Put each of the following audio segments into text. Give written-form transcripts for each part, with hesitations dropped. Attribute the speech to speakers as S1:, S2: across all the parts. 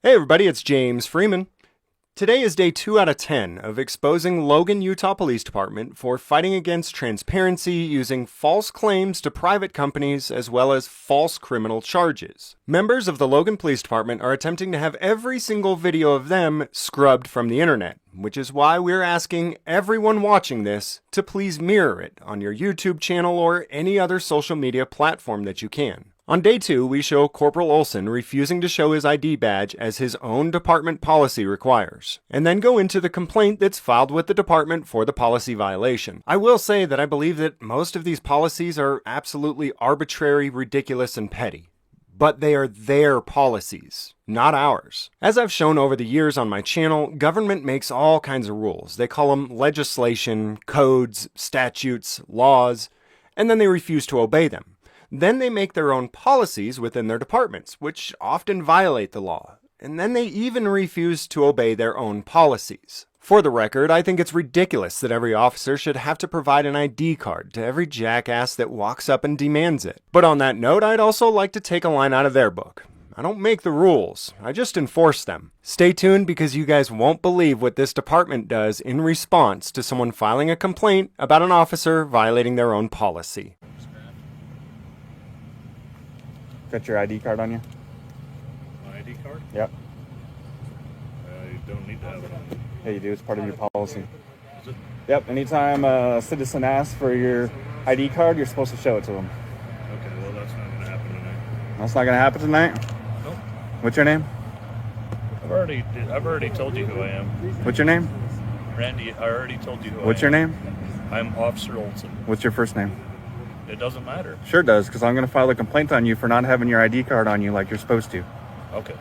S1: Hey everybody, it's James Freeman. Today is day 2 out of 10 of exposing Logan, Utah Police Department for fighting against transparency using false claims to private companies as well as false criminal charges. Members of the Logan Police Department are attempting to have every single video of them scrubbed from the internet, which is why we're asking everyone watching this to please mirror it on your YouTube channel or any other social media platform that you can. On day 2, we show Corporal Olson refusing to show his ID badge as his own department policy requires, and then go into the complaint that's filed with the department for the policy violation. I will say that I believe that most of these policies are absolutely arbitrary, ridiculous, and petty. But they are their policies, not ours. As I've shown over the years on my channel, government makes all kinds of rules. They call them legislation, codes, statutes, laws, and then they refuse to obey them. Then they make their own policies within their departments, which often violate the law. And then they even refuse to obey their own policies. For the record, I think it's ridiculous that every officer should have to provide an ID card to every jackass that walks up and demands it. But on that note, I'd also like to take a line out of their book. I don't make the rules, I just enforce them. Stay tuned because you guys won't believe what this department does in response to someone filing a complaint about an officer violating their own policy.
S2: Got your ID card on you?
S3: My ID card?
S2: Yep.
S3: I don't need to have it on me.
S2: Yeah, you do. It's part of your policy.
S3: Is it?
S2: Yep. Anytime a citizen asks for your ID card, you're supposed to show it to them.
S3: Okay, well that's not going to happen tonight.
S2: That's not going to happen tonight?
S3: Nope.
S2: What's your name?
S3: I've already told you who I am.
S2: What's your name?
S3: Randy, I already told you who
S2: What's
S3: I am.
S2: your name?
S3: I'm Officer Olson.
S2: What's your first name?
S3: It doesn't matter.
S2: Sure does, because I'm going to file a complaint on you for not having your ID card on you like you're supposed to.
S3: Okay.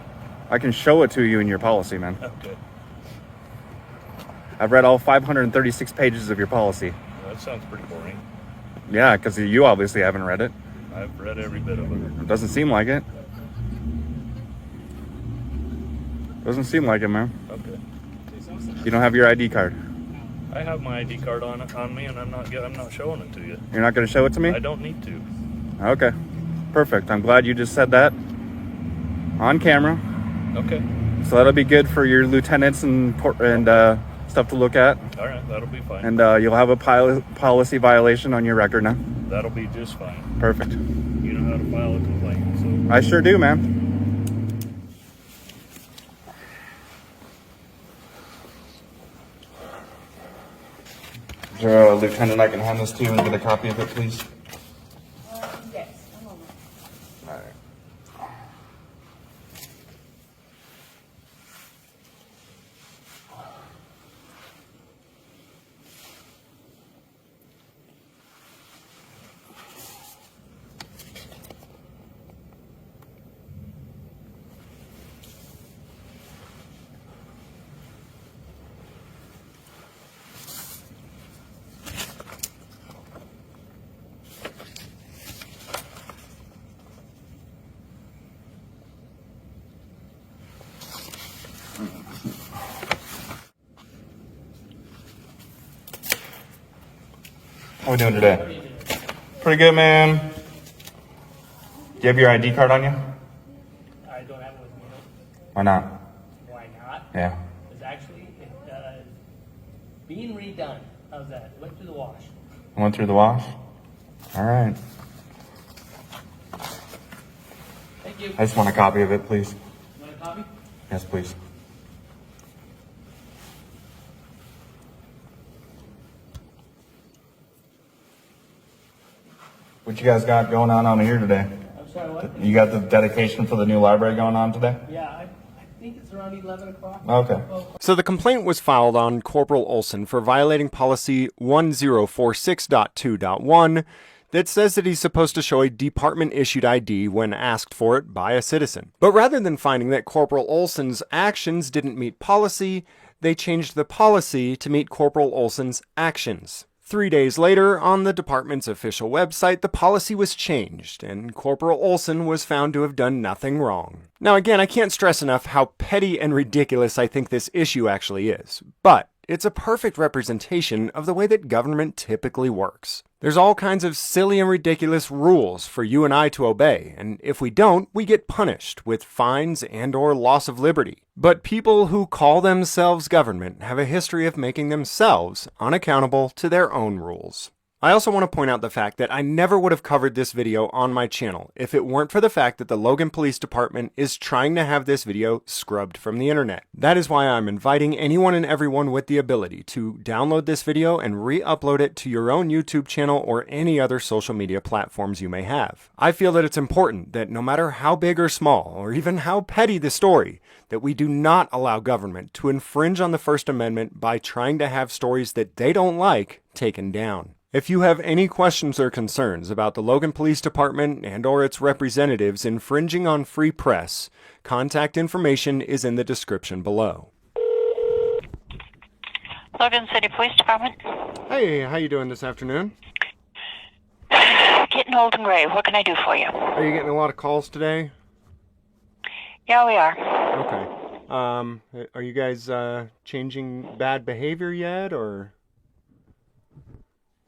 S2: I can show it to you in your policy, man.
S3: Okay.
S2: I've read all 536 pages of your policy.
S3: That sounds pretty boring.
S2: Yeah, because you obviously haven't read it.
S3: I've read every bit of it.
S2: It doesn't seem like it. Doesn't seem like it, man.
S3: Okay.
S2: You don't have your ID card.
S3: I have my ID card on me, and I'm not showing it to you.
S2: You're not going to show it to me?
S3: I don't need to.
S2: Okay. Perfect. I'm glad you just said that on camera.
S3: Okay.
S2: So that'll be good for your lieutenants and stuff to look at.
S3: All right, that'll be fine.
S2: And you'll have a policy violation on your record now.
S3: That'll be just fine.
S2: Perfect.
S3: You know how to file a complaint, so.
S2: I sure do, man. Is there a lieutenant I can hand this to and get a copy of it, please?
S4: Yes, a moment.
S2: All right. How we doing today? Pretty good, man. Do you have your ID card on you?
S4: I don't have it with me.
S2: Why not?
S4: Why not?
S2: Yeah.
S4: It's actually being redone. How's that? Went through the wash.
S2: Went through the wash? All right.
S4: Thank you.
S2: I just want a copy of it, please.
S4: Want a copy?
S2: Yes, please. What you guys got going on here today?
S4: I'm sorry, what?
S2: You got the dedication for the new library going on today?
S4: Yeah, I think it's around 11 o'clock.
S2: Okay.
S1: So the complaint was filed on Corporal Olson for violating policy 1046.2.1 that says that he's supposed to show a department-issued ID when asked for it by a citizen. But rather than finding that Corporal Olson's actions didn't meet policy, they changed the policy to meet Corporal Olson's actions. 3 days later, on the department's official website, the policy was changed, and Corporal Olson was found to have done nothing wrong. Now again, I can't stress enough how petty and ridiculous I think this issue actually is, but it's a perfect representation of the way that government typically works. There's all kinds of silly and ridiculous rules for you and I to obey, and if we don't, we get punished with fines and or loss of liberty. But people who call themselves government have a history of making themselves unaccountable to their own rules. I also want to point out the fact that I never would have covered this video on my channel if it weren't for the fact that the Logan Police Department is trying to have this video scrubbed from the internet. That is why I'm inviting anyone and everyone with the ability to download this video and re-upload it to your own YouTube channel or any other social media platforms you may have. I feel that it's important that no matter how big or small, or even how petty the story, that we do not allow government to infringe on the First Amendment by trying to have stories that they don't like taken down. If you have any questions or concerns about the Logan Police Department and or its representatives infringing on free press, contact information is in the description below.
S5: Logan City Police Department.
S1: Hey, how you doing this afternoon?
S5: Getting old and gray. What can I do for you?
S1: Are you getting a lot of calls today?
S5: Yeah, we are.
S1: Okay. Are you guys changing bad behavior yet, or?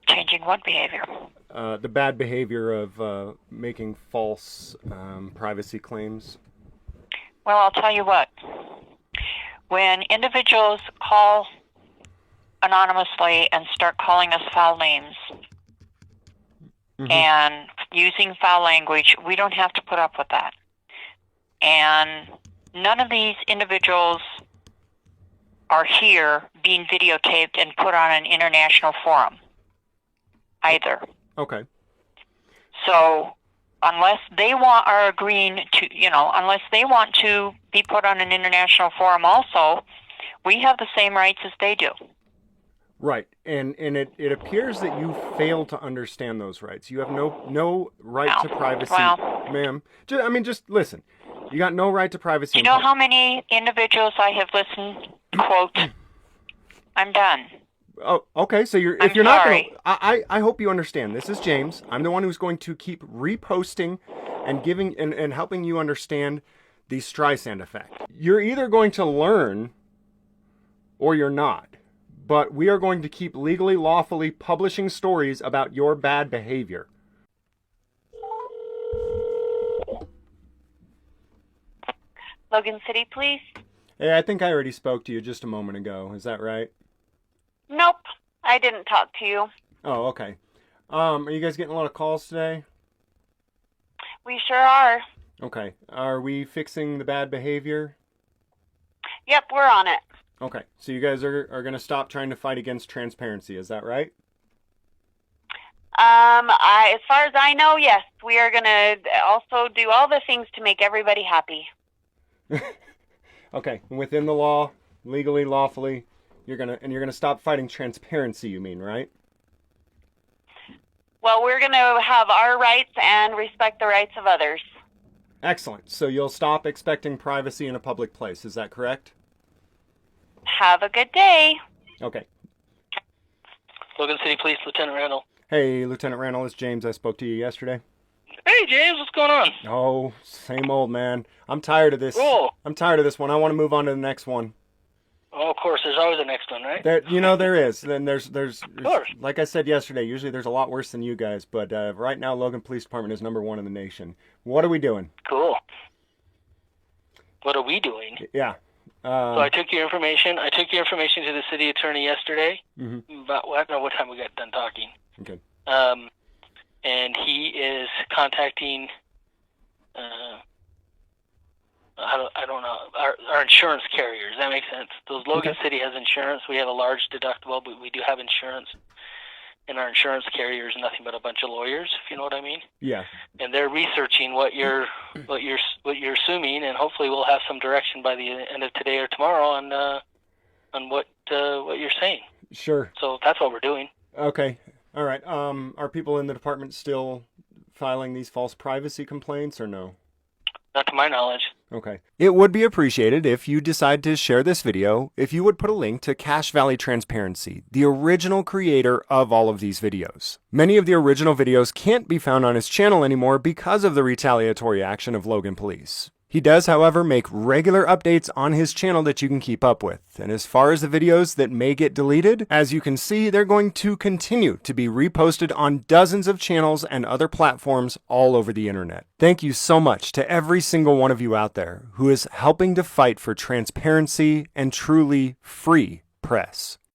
S5: Changing what behavior?
S1: The bad behavior of making false privacy claims.
S5: Well, I'll tell you what. When individuals call anonymously and start calling us foul names and using foul language, we don't have to put up with that. And none of these individuals are here being videotaped and put on an international forum either.
S1: Okay.
S5: So unless they are agreeing to, unless they want to be put on an international forum also, we have the same rights as they do.
S1: Right. And it appears that you fail to understand those rights. You have no right to privacy.
S5: Well,
S1: ma'am. Just listen. You got no right to privacy.
S5: Do you know how many individuals I have listened, quote, I'm done.
S1: Oh, okay. So if you're not going to, I hope you understand. This is James. I'm the one who's going to keep reposting and giving and helping you understand the Streisand effect. You're either going to learn or you're not. But we are going to keep legally, lawfully publishing stories about your bad behavior.
S6: Logan City Police?
S1: Hey, I think I already spoke to you just a moment ago. Is that right?
S6: Nope, I didn't talk to you.
S1: Oh, okay. Are you guys getting a lot of calls today?
S6: We sure are.
S1: Okay. Are we fixing the bad behavior?
S6: Yep, we're on it.
S1: Okay. So you guys are going to stop trying to fight against transparency. Is that right?
S6: As far as I know, yes. We are going to also do all the things to make everybody happy.
S1: Okay. Within the law, legally, lawfully, you're gonna stop fighting transparency, you mean, right?
S6: Well, we're going to have our rights and respect the rights of others.
S1: Excellent. So you'll stop expecting privacy in a public place. Is that correct?
S6: Have a good day.
S1: Okay.
S4: Logan City Police, Lieutenant Randall.
S1: Hey, Lieutenant Randall, it's James. I spoke to you yesterday.
S4: Hey, James, what's going on?
S1: Oh, same old, man. I'm tired of this.
S4: Cool.
S1: I'm tired of this one. I want to move on to the next one.
S4: Oh, of course, there's always a next one, right?
S1: There is. Then there's
S4: Of course.
S1: like I said yesterday, usually there's a lot worse than you guys, but right now Logan Police Department is #1 in the nation. What are we doing?
S4: Cool. What are we doing?
S1: Yeah.
S4: So I took your information. I took your information to the city attorney yesterday. About I don't know what time we got done talking.
S1: Okay.
S4: And he is contacting. I don't know our insurance carriers. That makes sense. Those Logan City has insurance. We have a large deductible, but we do have insurance. And our insurance carrier is nothing but a bunch of lawyers, if you know what I mean.
S1: Yeah.
S4: And they're researching what you're assuming, and hopefully we'll have some direction by the end of today or tomorrow on what you're saying.
S1: Sure.
S4: So that's what we're doing.
S1: Okay. All right. Are people in the department still filing these false privacy complaints or no?
S4: Not to my knowledge.
S1: Okay. It would be appreciated if you decide to share this video, if you would put a link to Cache Valley Transparency, the original creator of all of these videos. Many of the original videos can't be found on his channel anymore because of the retaliatory action of Logan Police. He does, however, make regular updates on his channel that you can keep up with. And as far as the videos that may get deleted, as you can see, they're going to continue to be reposted on dozens of channels and other platforms all over the internet. Thank you so much to every single one of you out there who is helping to fight for transparency and truly free press.